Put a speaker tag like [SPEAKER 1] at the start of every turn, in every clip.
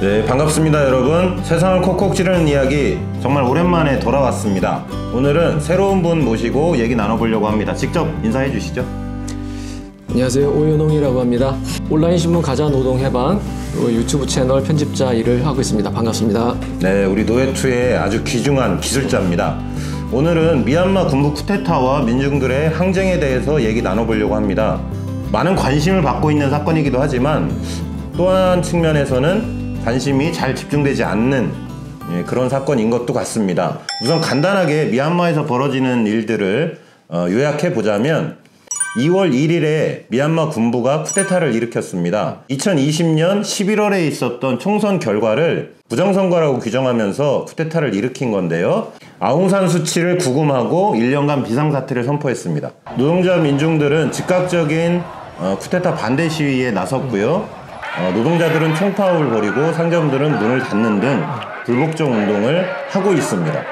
[SPEAKER 1] 네, 반갑습니다 여러분. 세상을 콕콕 찌르는 이야기 정말 오랜만에 돌아왔습니다. 오늘은 새로운 분 모시고 얘기 나눠보려고 합니다. 직접 인사해 주시죠.
[SPEAKER 2] 안녕하세요, 오연홍이라고 합니다. 온라인 신문 가자 노동 해방 유튜브 채널 편집자 일을 하고 있습니다. 반갑습니다.
[SPEAKER 1] 네, 우리 노회투의 아주 귀중한 기술자입니다. 오늘은 미얀마 군부 쿠데타와 민중들의 항쟁에 대해서 얘기 나눠보려고 합니다. 많은 관심을 받고 있는 사건이기도 하지만 또 한 측면에서는 관심이 잘 집중되지 않는 그런 사건인 것도 같습니다. 우선 간단하게 미얀마에서 벌어지는 일들을 요약해 보자면 2월 1일에 미얀마 군부가 쿠데타를 일으켰습니다. 2020년 11월에 있었던 총선 결과를 부정선거라고 규정하면서 쿠데타를 일으킨 건데요. 아웅산 수치를 구금하고 1년간 비상사태를 선포했습니다. 노동자 민중들은 즉각적인 쿠데타 반대 시위에 나섰고요. 노동자들은 총파업을 벌이고 상점들은 문을 닫는 등 불복종 운동을 하고 있습니다.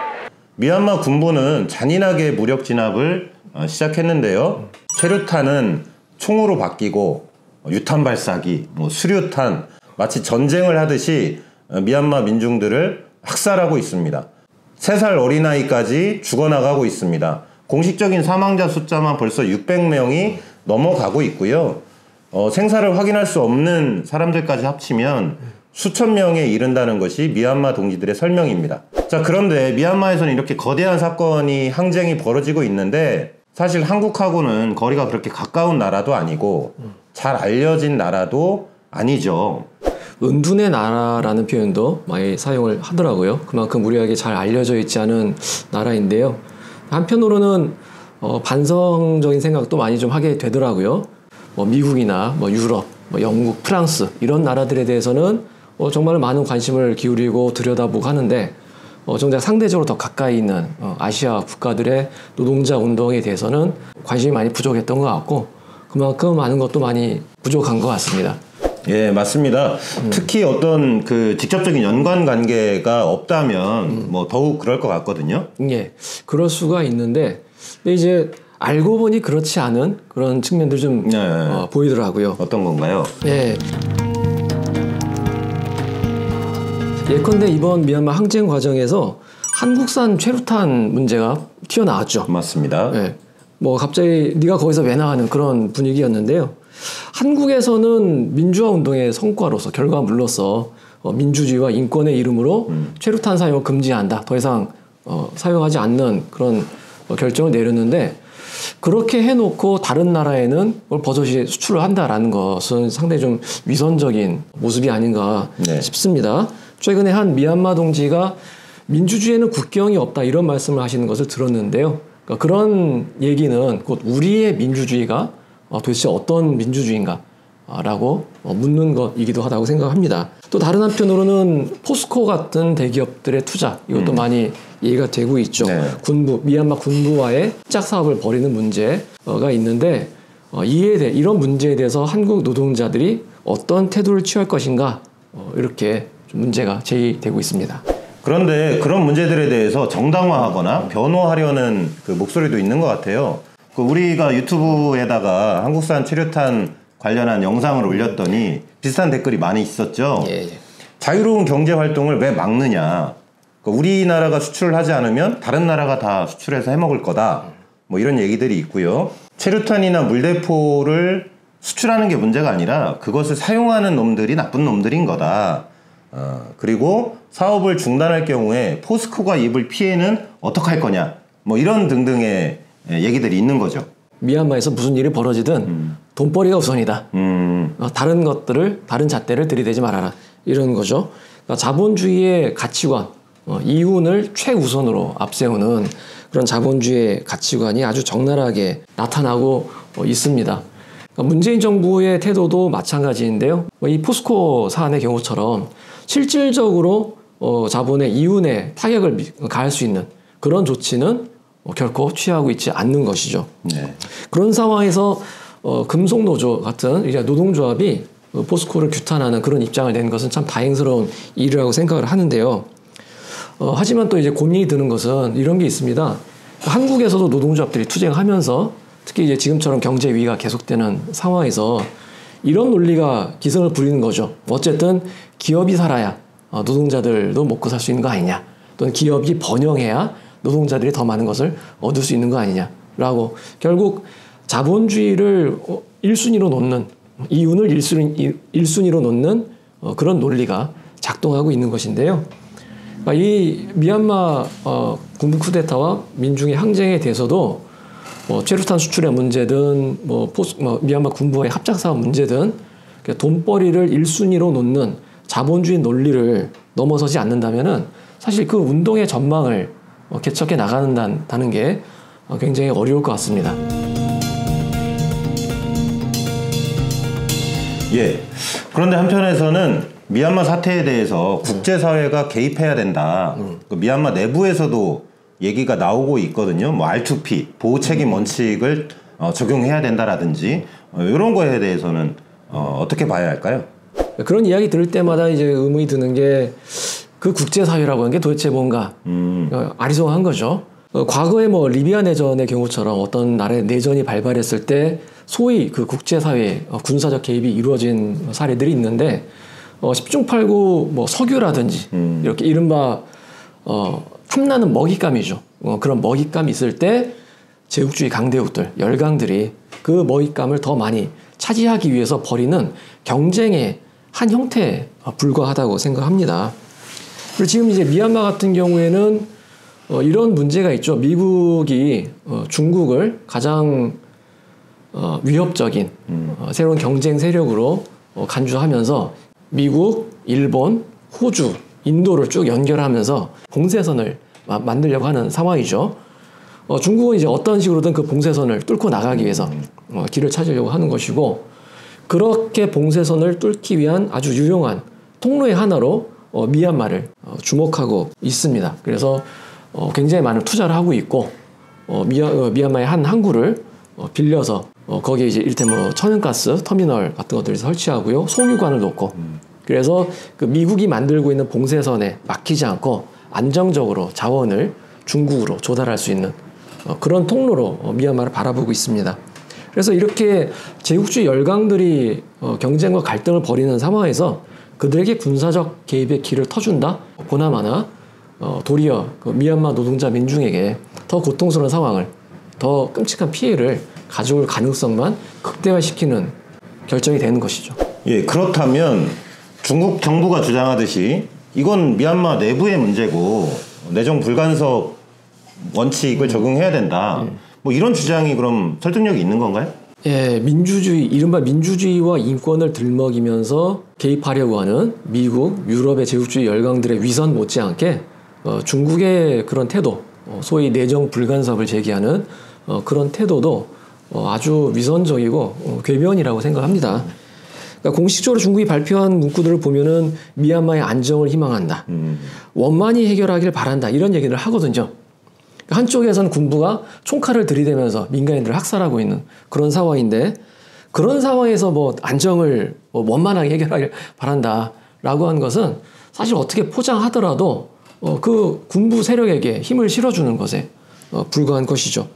[SPEAKER 1] 미얀마 군부는 잔인하게 무력 진압을 시작했는데요. 최루탄은 총으로 바뀌고 유탄 발사기, 수류탄, 마치 전쟁을 하듯이 미얀마 민중들을 학살하고 있습니다. 3살 어린아이까지 죽어나가고 있습니다. 공식적인 사망자 숫자만 벌써 600명이 넘어가고 있고요. 생사를 확인할 수 없는 사람들까지 합치면 수천 명에 이른다는 것이 미얀마 동지들의 설명입니다. 자, 그런데 미얀마에서는 이렇게 거대한 사건이 항쟁이 벌어지고 있는데 사실 한국하고는 거리가 그렇게 가까운 나라도 아니고 잘 알려진 나라도 아니죠.
[SPEAKER 2] 은둔의 나라라는 표현도 많이 사용을 하더라고요. 그만큼 우리에게 잘 알려져 있지 않은 나라인데요. 한편으로는 반성적인 생각도 많이 좀 하게 되더라고요. 미국이나 유럽, 영국, 프랑스 이런 나라들에 대해서는 정말 많은 관심을 기울이고 들여다보고 하는데 정작 상대적으로 더 가까이 있는 아시아 국가들의 노동자 운동에 대해서는 관심이 많이 부족했던 것 같고 그만큼 많은 것도 많이 부족한 것 같습니다.
[SPEAKER 1] 예, 맞습니다. 특히 어떤 그 직접적인 연관 관계가 없다면 더욱 그럴 것 같거든요.
[SPEAKER 2] 예, 그럴 수가 있는데 근데 이제 알고 보니 그렇지 않은 그런 측면들 좀 보이더라고요.
[SPEAKER 1] 어떤 건가요?
[SPEAKER 2] 예. 예컨대 이번 미얀마 항쟁 과정에서 한국산 최루탄 문제가 튀어나왔죠.
[SPEAKER 1] 맞습니다.
[SPEAKER 2] 예. 갑자기 네가 거기서 왜 나가는 그런 분위기였는데요. 한국에서는 민주화 운동의 성과로서 결과물로서 민주주의와 인권의 이름으로 최루탄 사용을 금지한다. 더 이상 사용하지 않는 그런 결정을 내렸는데 그렇게 해놓고 다른 나라에는 버젓이 수출을 한다라는 것은 상당히 좀 위선적인 모습이 아닌가 싶습니다. 최근에 한 미얀마 동지가 민주주의에는 국경이 없다 이런 말씀을 하시는 것을 들었는데요. 그러니까 그런 얘기는 곧 우리의 민주주의가 도대체 어떤 민주주의인가 라고 묻는 것이기도 하다고 생각합니다. 또 다른 한편으로는 포스코 같은 대기업들의 투자 이것도 많이 이해가 되고 있죠. 네. 미얀마 군부와의 짝사업을 벌이는 문제가 있는데 이런 문제에 대해서 한국 노동자들이 어떤 태도를 취할 것인가 이렇게 좀 문제가 제기되고 있습니다.
[SPEAKER 1] 그런데 그런 문제들에 대해서 정당화하거나 변호하려는 그 목소리도 있는 것 같아요. 우리가 유튜브에다가 한국산 최루탄 관련한 영상을 올렸더니 비슷한 댓글이 많이 있었죠.
[SPEAKER 2] 예.
[SPEAKER 1] 자유로운 경제 활동을 왜 막느냐. 우리나라가 수출을 하지 않으면 다른 나라가 다 수출해서 해먹을 거다. 이런 얘기들이 있고요. 최루탄이나 물대포를 수출하는 게 문제가 아니라 그것을 사용하는 놈들이 나쁜 놈들인 거다. 그리고 사업을 중단할 경우에 포스코가 입을 피해는 어떡할 거냐. 이런 등등의 얘기들이 있는 거죠.
[SPEAKER 2] 미얀마에서 무슨 일이 벌어지든 돈벌이가 우선이다. 다른 잣대를 들이대지 말아라. 이런 거죠. 그러니까 자본주의의 가치관, 이윤을 최우선으로 앞세우는 그런 자본주의의 가치관이 아주 적나라하게 나타나고 있습니다. 그러니까 문재인 정부의 태도도 마찬가지인데요. 이 포스코 사안의 경우처럼 실질적으로 자본의 이윤에 타격을 가할 수 있는 그런 조치는 결코 취하고 있지 않는 것이죠. 네. 그런 상황에서 금속노조 같은 노동조합이 포스코를 규탄하는 그런 입장을 낸 것은 참 다행스러운 일이라고 생각을 하는데요. 하지만 또 이제 고민이 드는 것은 이런 게 있습니다. 한국에서도 노동조합들이 투쟁하면서 특히 이제 지금처럼 경제 위기가 계속되는 상황에서 이런 논리가 기승을 부리는 거죠. 어쨌든 기업이 살아야 노동자들도 먹고 살 수 있는 거 아니냐. 또는 기업이 번영해야 노동자들이 더 많은 것을 얻을 수 있는 거 아니냐라고 결국 자본주의를 1순위로 놓는 이윤을 1순위로 놓는 그런 논리가 작동하고 있는 것인데요. 이 미얀마 군부 쿠데타와 민중의 항쟁에 대해서도 최루탄 수출의 문제든 미얀마 군부와의 합작 사업 문제든 돈벌이를 1순위로 놓는 자본주의 논리를 넘어서지 않는다면은 사실 그 운동의 전망을 개척해 나가는다는 게 굉장히 어려울 것 같습니다.
[SPEAKER 1] 예. 그런데 한편에서는 미얀마 사태에 대해서 국제사회가 개입해야 된다. 그 미얀마 내부에서도 얘기가 나오고 있거든요. 뭐 R2P, 보호책임 원칙을 적용해야 된다라든지 이런 거에 대해서는 어떻게 봐야 할까요?
[SPEAKER 2] 그런 이야기 들을 때마다 이제 의문이 드는 게 그 국제사회라고 하는 게 도대체 뭔가 아리송한 거죠. 과거에 뭐 리비아 내전의 경우처럼 어떤 나라의 내전이 발발했을 때 소위 그 국제사회 군사적 개입이 이루어진 사례들이 있는데 10중 8구 뭐 석유라든지 이렇게 이른바 탐나는 먹잇감이죠. 그런 먹잇감이 있을 때 제국주의 강대국들, 열강들이 그 먹잇감을 더 많이 차지하기 위해서 벌이는 경쟁의 한 형태에 불과하다고 생각합니다. 그리고 지금 이제 미얀마 같은 경우에는 이런 문제가 있죠. 미국이 중국을 가장 위협적인 새로운 경쟁 세력으로 간주하면서 미국, 일본, 호주, 인도를 쭉 연결하면서 봉쇄선을 만들려고 하는 상황이죠. 중국은 이제 어떤 식으로든 그 봉쇄선을 뚫고 나가기 위해서 길을 찾으려고 하는 것이고, 그렇게 봉쇄선을 뚫기 위한 아주 유용한 통로의 하나로 미얀마를 주목하고 있습니다. 그래서 굉장히 많은 투자를 하고 있고, 미얀마의 한 항구를 빌려서 거기에 이제 이를테면 뭐 천연가스 터미널 같은 것들을 설치하고요, 송유관을 놓고, 그래서 그 미국이 만들고 있는 봉쇄선에 막히지 않고 안정적으로 자원을 중국으로 조달할 수 있는 그런 통로로 미얀마를 바라보고 있습니다. 그래서 이렇게 제국주의 열강들이 경쟁과 갈등을 벌이는 상황에서 그들에게 군사적 개입의 길을 터준다? 보나마나 도리어 그 미얀마 노동자 민중에게 더 고통스러운 상황을, 더 끔찍한 피해를 가져올 가능성만 극대화시키는 결정이 되는 것이죠.
[SPEAKER 1] 예, 그렇다면 중국 정부가 주장하듯이 이건 미얀마 내부의 문제고 내정 불간섭 원칙을 적용해야 된다. 뭐 이런 주장이 그럼 설득력이 있는 건가요?
[SPEAKER 2] 예, 민주주의, 이른바 민주주의와 인권을 들먹이면서 개입하려고 하는 미국, 유럽의 제국주의 열강들의 위선 못지않게 중국의 그런 태도, 소위 내정 불간섭을 제기하는 그런 태도도 아주 위선적이고 궤변이라고 생각합니다. 그러니까 공식적으로 중국이 발표한 문구들을 보면은 미얀마의 안정을 희망한다, 원만히 해결하길 바란다, 이런 얘기를 하거든요. 한쪽에서는 군부가 총칼을 들이대면서 민간인들을 학살하고 있는 그런 상황인데, 그런 상황에서 뭐 안정을 원만하게 해결하길 바란다라고 하는 것은 사실 어떻게 포장하더라도 그 군부 세력에게 힘을 실어주는 것에 불과한 것이죠.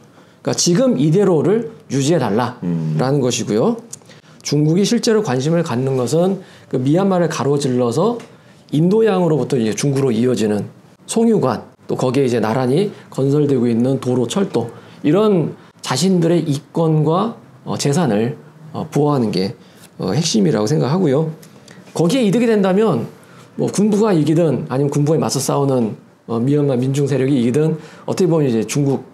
[SPEAKER 2] 그러니까 지금 이대로를 유지해달라라는 것이고요. 중국이 실제로 관심을 갖는 것은 그 미얀마를 가로질러서 인도양으로부터 이제 중국으로 이어지는 송유관, 또 거기에 이제 나란히 건설되고 있는 도로, 철도, 이런 자신들의 이권과 재산을 보호하는 게 핵심이라고 생각하고요. 거기에 이득이 된다면 뭐 군부가 이기든 아니면 군부에 맞서 싸우는 미얀마 민중 세력이 이기든 어떻게 보면 이제 중국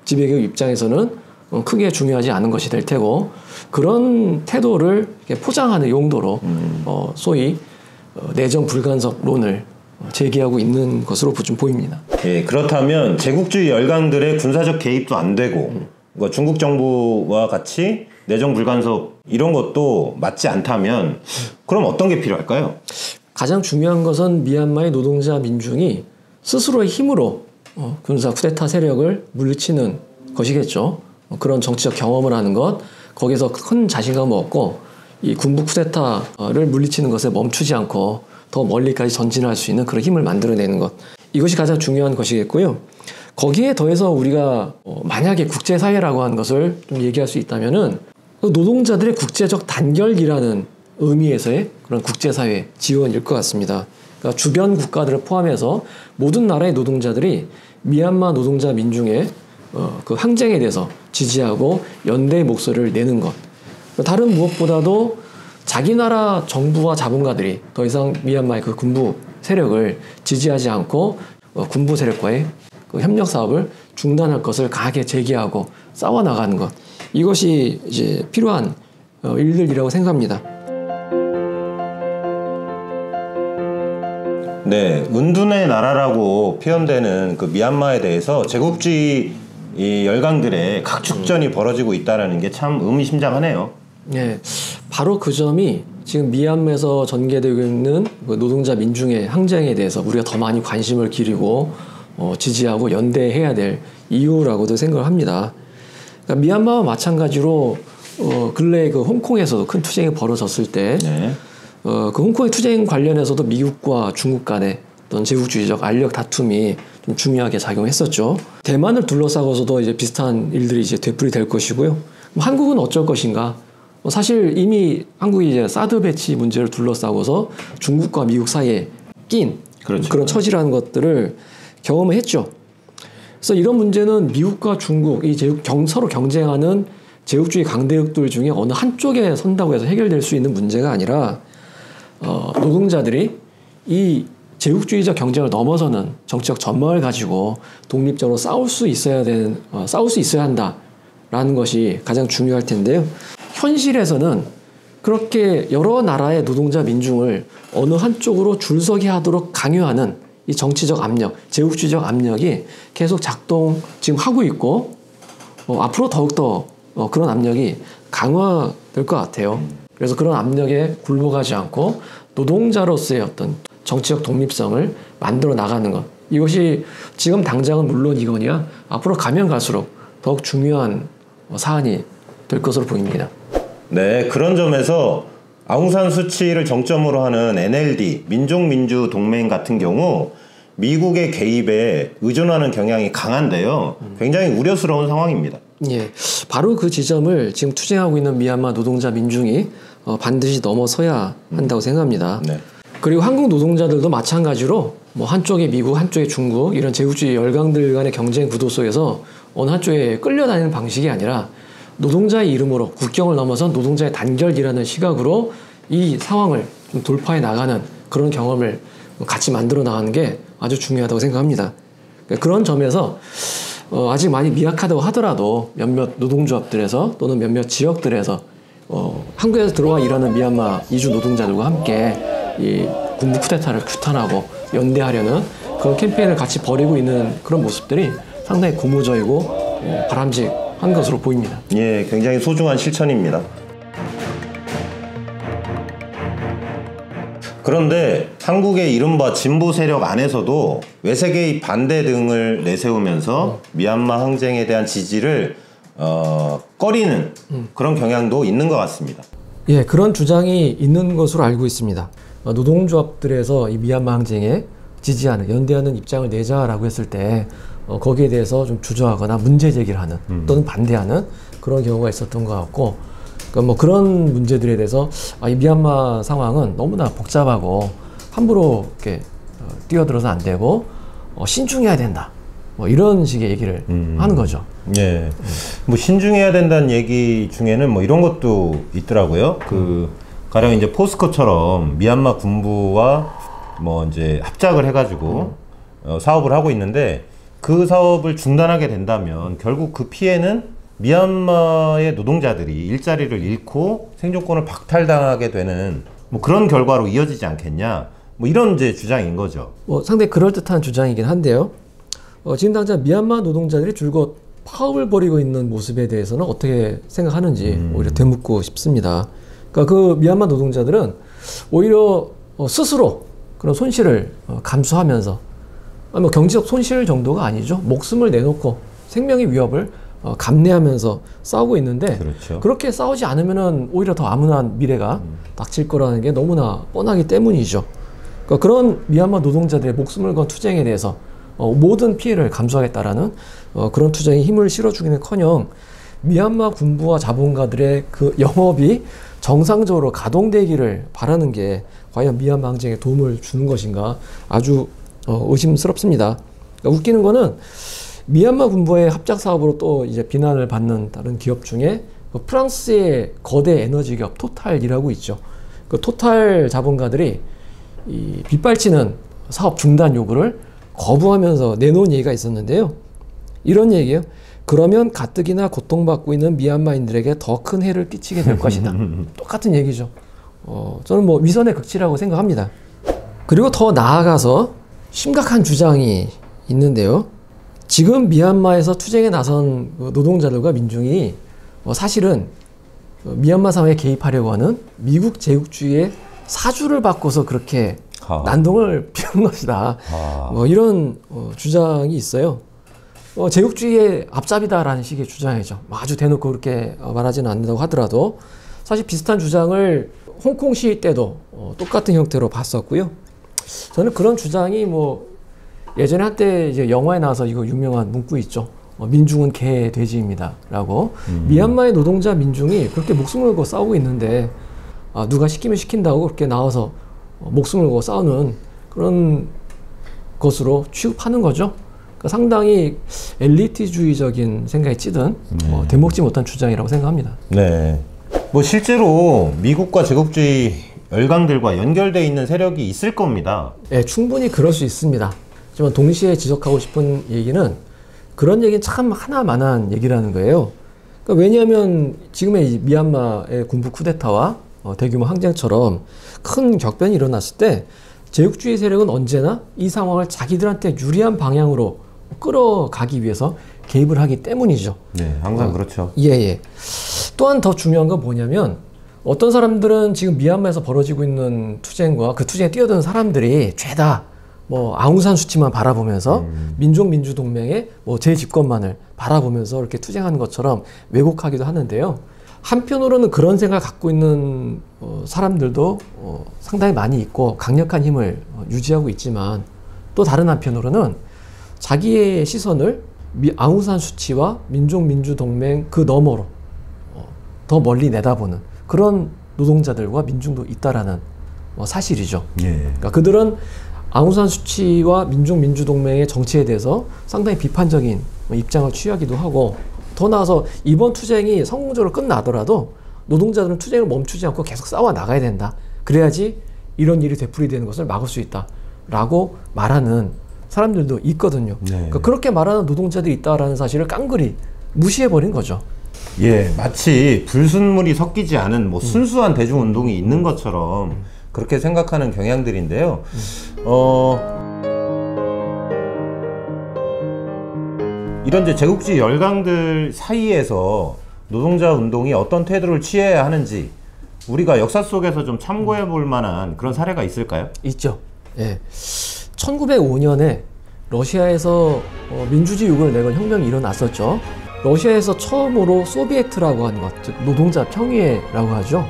[SPEAKER 2] 지배계급 입장에서는 크게 중요하지 않은 것이 될 테고, 그런 태도를 포장하는 용도로 소위 내정 불간섭론을 제기하고 있는 것으로 좀 보입니다.
[SPEAKER 1] 예, 그렇다면 제국주의 열강들의 군사적 개입도 안 되고 그러니까 중국 정부와 같이 내정 불간섭 이런 것도 맞지 않다면 그럼 어떤 게 필요할까요?
[SPEAKER 2] 가장 중요한 것은 미얀마의 노동자 민중이 스스로의 힘으로 군사 쿠데타 세력을 물리치는 것이겠죠. 그런 정치적 경험을 하는 것, 거기서 큰 자신감을 얻고 이 군부 쿠데타를 물리치는 것에 멈추지 않고 더 멀리까지 전진할 수 있는 그런 힘을 만들어내는 것, 이것이 가장 중요한 것이겠고요. 거기에 더해서 우리가 만약에 국제사회라고 하는 것을 좀 얘기할 수 있다면은 노동자들의 국제적 단결이라는 의미에서의 그런 국제사회 지원일 것 같습니다. 그러니까 주변 국가들을 포함해서 모든 나라의 노동자들이 미얀마 노동자 민중의 그 항쟁에 대해서 지지하고 연대의 목소리를 내는 것. 다른 무엇보다도 자기 나라 정부와 자본가들이 더 이상 미얀마의 그 군부 세력을 지지하지 않고 군부 세력과의 그 협력 사업을 중단할 것을 강하게 제기하고 싸워 나가는 것. 이것이 이제 필요한 일들이라고 생각합니다.
[SPEAKER 1] 네, 은둔의 나라라고 표현되는 그 미얀마에 대해서 제국주의 이 열강들의 각축전이 벌어지고 있다는 게 참 의미심장하네요.
[SPEAKER 2] 네, 바로 그 점이 지금 미얀마에서 전개되고 있는 그 노동자 민중의 항쟁에 대해서 우리가 더 많이 관심을 기리고 지지하고 연대해야 될 이유라고도 생각을 합니다. 그러니까 미얀마와 마찬가지로 근래 그 홍콩에서도 큰 투쟁이 벌어졌을 때
[SPEAKER 1] 네.
[SPEAKER 2] 그 홍콩의 투쟁 관련해서도 미국과 중국 간의 어떤 제국주의적 알력 다툼이 좀 중요하게 작용했었죠. 대만을 둘러싸고서도 이제 비슷한 일들이 이제 되풀이될 것이고요. 한국은 어쩔 것인가? 사실 이미 한국이 이제 사드 배치 문제를 둘러싸고서 중국과 미국 사이에 낀
[SPEAKER 1] 그렇죠.
[SPEAKER 2] 그런 처지라는 것들을 경험을 했죠. 그래서 이런 문제는 미국과 중국, 이 서로 경쟁하는 제국주의 강대국들 중에 어느 한쪽에 선다고 해서 해결될 수 있는 문제가 아니라 노동자들이 이 제국주의적 경쟁을 넘어서는 정치적 전망을 가지고 독립적으로 싸울 수 있어야 한다라는 것이 가장 중요할 텐데요. 현실에서는 그렇게 여러 나라의 노동자 민중을 어느 한쪽으로 줄서게 하도록 강요하는 이 정치적 압력, 제국주의적 압력이 계속 작동 지금 하고 있고 앞으로 더욱더 그런 압력이 강화될 것 같아요. 그래서 그런 압력에 굴복하지 않고 노동자로서의 어떤 정치적 독립성을 만들어 나가는 것. 이것이 지금 당장은 물론이거니와 앞으로 가면 갈수록 더욱 중요한 사안이 될 것으로 보입니다.
[SPEAKER 1] 네, 그런 점에서 아웅산 수치를 정점으로 하는 NLD, 민족민주동맹 같은 경우 미국의 개입에 의존하는 경향이 강한데요. 굉장히 우려스러운 상황입니다.
[SPEAKER 2] 예, 바로 그 지점을 지금 투쟁하고 있는 미얀마 노동자 민중이 반드시 넘어서야 한다고 생각합니다.
[SPEAKER 1] 네.
[SPEAKER 2] 그리고 한국 노동자들도 마찬가지로 뭐 한쪽에 미국, 한쪽에 중국 이런 제국주의 열강들 간의 경쟁 구도 속에서 어느 한쪽에 끌려다니는 방식이 아니라 노동자의 이름으로 국경을 넘어선 노동자의 단결이라는 시각으로 이 상황을 좀 돌파해 나가는 그런 경험을 같이 만들어 나가는 게 아주 중요하다고 생각합니다. 그런 점에서 아직 많이 미약하다고 하더라도 몇몇 노동조합들에서 또는 몇몇 지역들에서 한국에서 들어와 일하는 미얀마 이주 노동자들과 함께 이 군부 쿠데타를 규탄하고 연대하려는 그런 캠페인을 같이 벌이고 있는 그런 모습들이 상당히 고무적이고 바람직한 것으로 보입니다.
[SPEAKER 1] 예, 굉장히 소중한 실천입니다. 그런데 한국의 이른바 진보 세력 안에서도 외세 개입 반대 등을 내세우면서 미얀마 항쟁에 대한 지지를 꺼리는 그런 경향도 있는 것 같습니다.
[SPEAKER 2] 예, 그런 주장이 있는 것으로 알고 있습니다. 노동조합들에서 이 미얀마 항쟁에 지지하는, 연대하는 입장을 내자라고 했을 때 거기에 대해서 좀 주저하거나 문제 제기를 하는 또는 반대하는 그런 경우가 있었던 것 같고, 그러니까 뭐 그런 문제들에 대해서 이 미얀마 상황은 너무나 복잡하고 함부로 이렇게 뛰어들어서 안 되고 신중해야 된다. 뭐 이런 식의 얘기를 하는 거죠.
[SPEAKER 1] 예. 뭐 신중해야 된다는 얘기 중에는 뭐 이런 것도 있더라고요. 가령 이제 포스코처럼 미얀마 군부와 뭐 이제 합작을 해가지고 사업을 하고 있는데 그 사업을 중단하게 된다면 결국 그 피해는 미얀마의 노동자들이 일자리를 잃고 생존권을 박탈당하게 되는 뭐 그런 결과로 이어지지 않겠냐. 뭐 이런 이제 주장인 거죠.
[SPEAKER 2] 뭐 상당히 그럴듯한 주장이긴 한데요. 지금 당장 미얀마 노동자들이 줄곧 파업을 벌이고 있는 모습에 대해서는 어떻게 생각하는지 오히려 되묻고 싶습니다. 그러니까 그 미얀마 노동자들은 오히려 스스로 그런 손실을 감수하면서 뭐 경제적 손실 정도가 아니죠. 목숨을 내놓고 생명의 위협을 감내하면서 싸우고 있는데
[SPEAKER 1] 그렇죠.
[SPEAKER 2] 그렇게 싸우지 않으면은 오히려 더 암울한 미래가 닥칠 거라는 게 너무나 뻔하기 때문이죠. 그러니까 그런 미얀마 노동자들의 목숨을 건 투쟁에 대해서 모든 피해를 감수하겠다라는 그런 투쟁에 힘을 실어주기는커녕 미얀마 군부와 자본가들의 그 영업이 정상적으로 가동되기를 바라는 게 과연 미얀마 항쟁에 도움을 주는 것인가 아주 의심스럽습니다. 그러니까 웃기는 거는 미얀마 군부의 합작 사업으로 또 이제 비난을 받는 다른 기업 중에 그 프랑스의 거대 에너지 기업 토탈이라고 있죠. 그 토탈 자본가들이 이 빗발치는 사업 중단 요구를 거부하면서 내놓은 얘기가 있었는데요. 이런 얘기예요. 그러면 가뜩이나 고통받고 있는 미얀마인들에게 더 큰 해를 끼치게 될 것이다. 똑같은 얘기죠. 저는 뭐 위선의 극치라고 생각합니다. 그리고 더 나아가서 심각한 주장이 있는데요. 지금 미얀마에서 투쟁에 나선 노동자들과 민중이 사실은 미얀마 상황에 개입하려고 하는 미국 제국주의의 사주를 바꿔서 그렇게 난동을 피운 것이다. 이런 주장이 있어요. 제국주의의 앞잡이다라는 식의 주장이죠. 아주 대놓고 그렇게 말하지는 않는다고 하더라도 사실 비슷한 주장을 홍콩 시위 때도 똑같은 형태로 봤었고요. 저는 그런 주장이 뭐 예전에 한때 이제 영화에 나와서 이거 유명한 문구 있죠. 민중은 개 돼지입니다. 라고. 미얀마의 노동자 민중이 그렇게 목숨을 걸고 싸우고 있는데 누가 시키면 시킨다고 그렇게 나와서 목숨을 걸고 싸우는 그런 것으로 취급하는 거죠. 그러니까 상당히 엘리트주의적인 생각에 찌든 되먹지 못한 주장이라고 생각합니다.
[SPEAKER 1] 네. 뭐 실제로 미국과 제국주의 열강들과 연결되어 있는 세력이 있을 겁니다.
[SPEAKER 2] 네, 충분히 그럴 수 있습니다. 하지만 동시에 지적하고 싶은 얘기는 그런 얘기는 참 하나만한 얘기라는 거예요. 그러니까 왜냐하면 지금의 미얀마의 군부 쿠데타와 대규모 항쟁처럼 큰 격변이 일어났을 때 제국주의 세력은 언제나 이 상황을 자기들한테 유리한 방향으로 끌어가기 위해서 개입을 하기 때문이죠.
[SPEAKER 1] 네, 항상 그렇죠.
[SPEAKER 2] 예. 또한 더 중요한 건 뭐냐면 어떤 사람들은 지금 미얀마에서 벌어지고 있는 투쟁과 그 투쟁에 뛰어드는 사람들이 죄다 뭐 아웅산 수치만 바라보면서 민족민주동맹의 뭐 재집권만을 바라보면서 이렇게 투쟁하는 것처럼 왜곡하기도 하는데요. 한편으로는 그런 생각을 갖고 있는 사람들도 상당히 많이 있고 강력한 힘을 유지하고 있지만 또 다른 한편으로는 자기의 시선을 아웅산 수치와 민족민주동맹 그 너머로 더 멀리 내다보는 그런 노동자들과 민중도 있다라는 사실이죠. 예. 그러니까 그들은 아웅산 수치와 민족민주동맹의 정치에 대해서 상당히 비판적인 입장을 취하기도 하고 더 나아가서 이번 투쟁이 성공적으로 끝나더라도 노동자들은 투쟁을 멈추지 않고 계속 싸워 나가야 된다. 그래야지 이런 일이 되풀이되는 것을 막을 수 있다. 라고 말하는 사람들도 있거든요. 네. 그러니까 그렇게 말하는 노동자들이 있다라는 사실을 깡그리 무시해버린 거죠.
[SPEAKER 1] 예, 마치 불순물이 섞이지 않은 뭐 순수한 대중운동이 있는 것처럼 그렇게 생각하는 경향들인데요. 이런 이제 제국주의 열강들 사이에서 노동자 운동이 어떤 태도를 취해야 하는지 우리가 역사 속에서 좀 참고해 볼 만한 그런 사례가 있을까요? 있죠.
[SPEAKER 2] 예. 1905년에 러시아에서 민주주의 요구를 내건 혁명이 일어났었죠. 러시아에서 처음으로 소비에트라고 하는 것, 즉 노동자 평의회라고 하죠.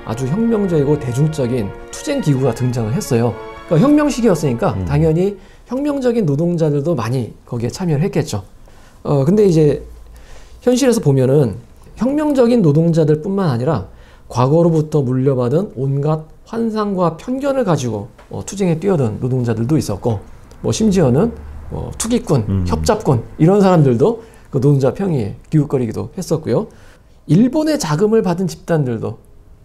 [SPEAKER 2] 아주 혁명적이고 대중적인 투쟁 기구가 등장을 했어요. 그러니까 혁명 시기였으니까 당연히 혁명적인 노동자들도 많이 거기에 참여를 했겠죠. 근데 이제 현실에서 보면은 혁명적인 노동자들 뿐만 아니라 과거로부터 물려받은 온갖 환상과 편견을 가지고 투쟁에 뛰어든 노동자들도 있었고, 뭐 심지어는 투기꾼, 협잡꾼 이런 사람들도 그 노동자 평의에 기웃거리기도 했었고요. 일본의 자금을 받은 집단들도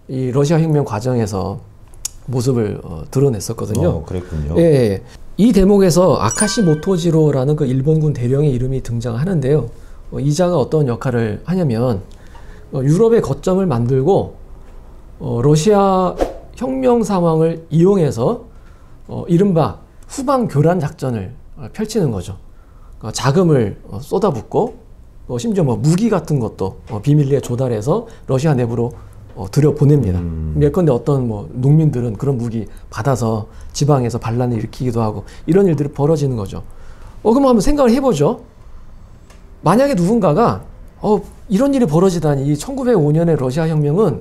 [SPEAKER 2] 이 러시아 혁명 과정에서 모습을 드러냈었거든요.
[SPEAKER 1] 그랬군요.
[SPEAKER 2] 예. 이 대목에서 아카시 모토지로라는 그 일본군 대령의 이름이 등장하는데요. 이 자가 어떤 역할을 하냐면 유럽의 거점을 만들고 러시아 혁명 상황을 이용해서 이른바 후방 교란 작전을 펼치는 거죠. 자금을 쏟아붓고 심지어 뭐 무기 같은 것도 비밀리에 조달해서 러시아 내부로 들여보냅니다. 예컨대 어떤 뭐 농민들은 그런 무기 받아서 지방에서 반란을 일으키기도 하고 이런 일들이 벌어지는 거죠. 그럼 한번 생각을 해보죠. 만약에 누군가가 이런 일이 벌어지다니 이 1905년의 러시아 혁명은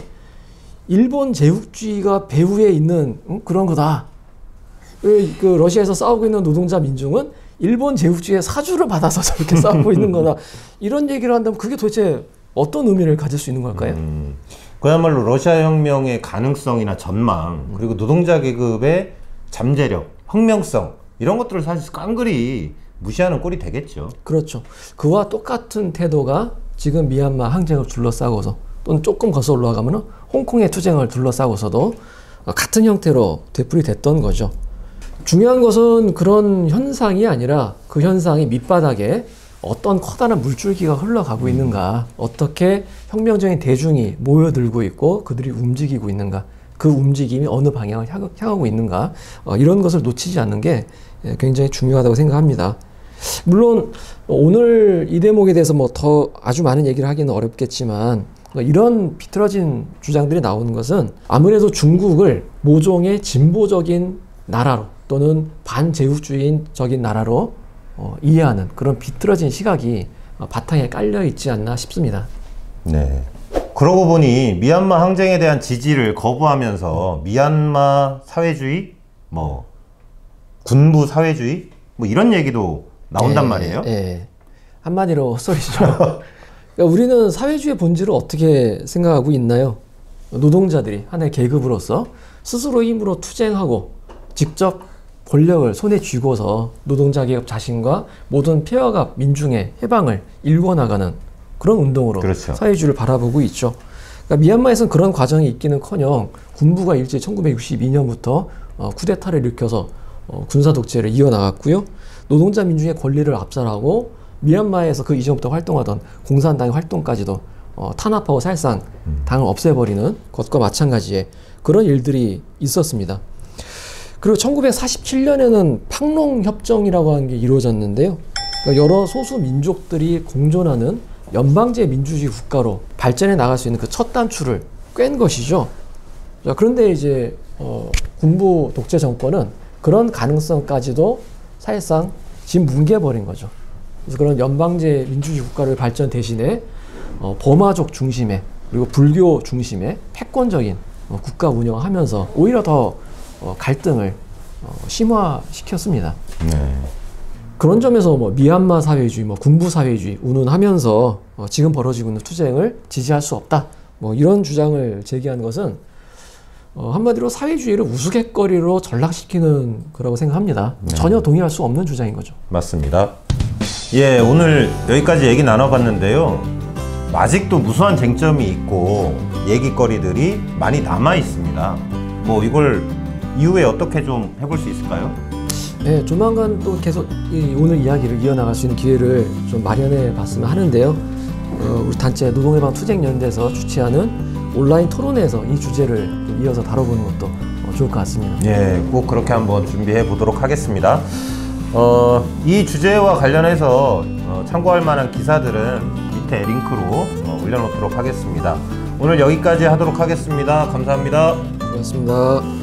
[SPEAKER 2] 일본 제국주의가 배후에 있는 그런 거다. 그 러시아에서 싸우고 있는 노동자 민중은 일본 제국주의의 사주를 받아서 저렇게 싸우고 있는 거다. 이런 얘기를 한다면 그게 도대체 어떤 의미를 가질 수 있는 걸까요?
[SPEAKER 1] 그야말로 러시아 혁명의 가능성이나 전망, 그리고 노동자 계급의 잠재력, 혁명성 이런 것들을 사실 깡그리 무시하는 꼴이 되겠죠.
[SPEAKER 2] 그렇죠. 그와 똑같은 태도가 지금 미얀마 항쟁을 둘러싸고서 또는 조금 거슬러 올라가면 홍콩의 투쟁을 둘러싸고서도 같은 형태로 되풀이됐던 거죠. 중요한 것은 그런 현상이 아니라 그 현상이 밑바닥에 어떤 커다란 물줄기가 흘러가고 있는가, 어떻게 혁명적인 대중이 모여들고 있고 그들이 움직이고 있는가, 그 움직임이 어느 방향을 향하고 있는가, 이런 것을 놓치지 않는 게 굉장히 중요하다고 생각합니다. 물론 오늘 이 대목에 대해서 뭐 더 아주 많은 얘기를 하기는 어렵겠지만 이런 비틀어진 주장들이 나오는 것은 아무래도 중국을 모종의 진보적인 나라로 또는 반제국주의적인 나라로 이해하는 그런 비틀어진 시각이 바탕에 깔려 있지 않나 싶습니다.
[SPEAKER 1] 네. 그러고 보니 미얀마 항쟁에 대한 지지를 거부하면서 미얀마 사회주의, 뭐 군부 사회주의, 뭐 이런 얘기도 나온단 말이에요.
[SPEAKER 2] 예. 한마디로 헛소리죠. 그러니까 우리는 사회주의 본질을 어떻게 생각하고 있나요? 노동자들이 하나의 계급으로서 스스로 힘으로 투쟁하고 직접 권력을 손에 쥐고서 노동자 계급 자신과 모든 폐허가 민중의 해방을 일궈나가는 그런 운동으로
[SPEAKER 1] 그렇죠.
[SPEAKER 2] 사회주의를 바라보고 있죠. 그러니까 미얀마에서는 그런 과정이 있기는커녕 군부가 일제 1962년부터 쿠데타를 일으켜서 군사 독재를 이어나갔고요. 노동자 민중의 권리를 압살하고 미얀마에서 그 이전부터 활동하던 공산당의 활동까지도 탄압하고 사실상 당을 없애버리는 것과 마찬가지의 그런 일들이 있었습니다. 그리고 1947년에는 팡농협정이라고 하는 게 이루어졌는데요. 그러니까 여러 소수 민족들이 공존하는 연방제 민주주의 국가로 발전해 나갈 수 있는 그 첫 단추를 꿰는 것이죠. 자, 그런데 이제 군부 독재 정권은 그런 가능성까지도 사실상 지금 뭉개버린 거죠. 그래서 그런 연방제 민주주의 국가를 발전 대신에 버마족 중심의 그리고 불교 중심의 패권적인 국가 운영을 하면서 오히려 더 갈등을 심화시켰습니다.
[SPEAKER 1] 네.
[SPEAKER 2] 그런 점에서 뭐 미얀마 사회주의, 뭐 군부 사회주의 운운하면서 지금 벌어지고 있는 투쟁을 지지할 수 없다. 뭐 이런 주장을 제기하는 것은 한마디로 사회주의를 우스갯거리로 전락시키는 거라고 생각합니다.
[SPEAKER 1] 네.
[SPEAKER 2] 전혀 동의할 수 없는 주장인 거죠.
[SPEAKER 1] 맞습니다. 예, 오늘 여기까지 얘기 나눠봤는데요. 아직도 무수한 쟁점이 있고 얘기거리들이 많이 남아 있습니다. 뭐 이걸 이후에 어떻게 좀 해볼 수 있을까요?
[SPEAKER 2] 네, 조만간 또 계속 오늘 이야기를 이어나갈 수 있는 기회를 좀 마련해 봤으면 하는데요. 우리 단체 노동해방 투쟁연대에서 주최하는 온라인 토론회에서 이 주제를 좀 이어서 다뤄보는 것도 좋을 것 같습니다.
[SPEAKER 1] 예, 꼭 그렇게 한번 준비해 보도록 하겠습니다. 이 주제와 관련해서 참고할 만한 기사들은 밑에 링크로 올려놓도록 하겠습니다. 오늘 여기까지 하도록 하겠습니다. 감사합니다.
[SPEAKER 2] 고맙습니다.